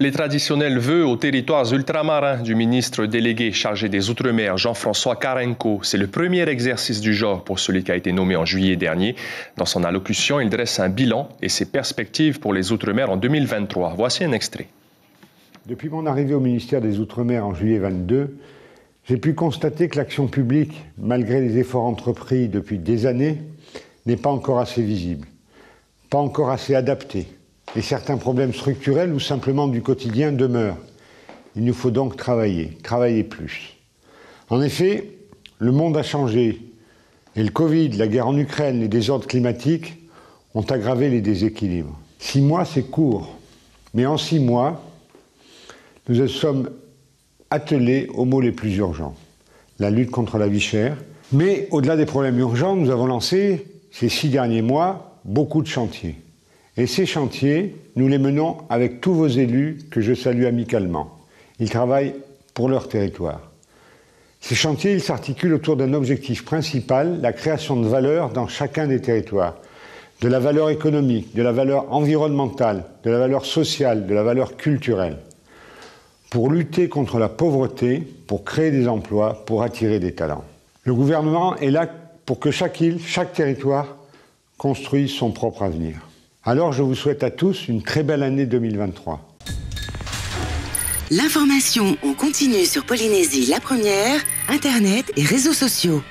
Les traditionnels vœux aux territoires ultramarins du ministre délégué chargé des Outre-mer, Jean-François Carenco. C'est le premier exercice du genre pour celui qui a été nommé en juillet dernier. Dans son allocution, il dresse un bilan et ses perspectives pour les Outre-mer en 2023. Voici un extrait. Depuis mon arrivée au ministère des Outre-mer en juillet 2022, j'ai pu constater que l'action publique, malgré les efforts entrepris depuis des années, n'est pas encore assez visible, pas encore assez adaptée. Et certains problèmes structurels ou simplement du quotidien demeurent. Il nous faut donc travailler plus. En effet, le monde a changé et le Covid, la guerre en Ukraine, les désordres climatiques ont aggravé les déséquilibres. 6 mois, c'est court, mais en 6 mois, nous nous sommes attelés aux maux les plus urgents. La lutte contre la vie chère. Mais au-delà des problèmes urgents, nous avons lancé, ces 6 derniers mois, beaucoup de chantiers. Et ces chantiers, nous les menons avec tous vos élus que je salue amicalement. Ils travaillent pour leur territoire. Ces chantiers, ils s'articulent autour d'un objectif principal, la création de valeur dans chacun des territoires. De la valeur économique, de la valeur environnementale, de la valeur sociale, de la valeur culturelle. Pour lutter contre la pauvreté, pour créer des emplois, pour attirer des talents. Le gouvernement est là pour que chaque île, chaque territoire construise son propre avenir. Alors je vous souhaite à tous une très belle année 2023. L'information en continu sur Polynésie la première, Internet et réseaux sociaux.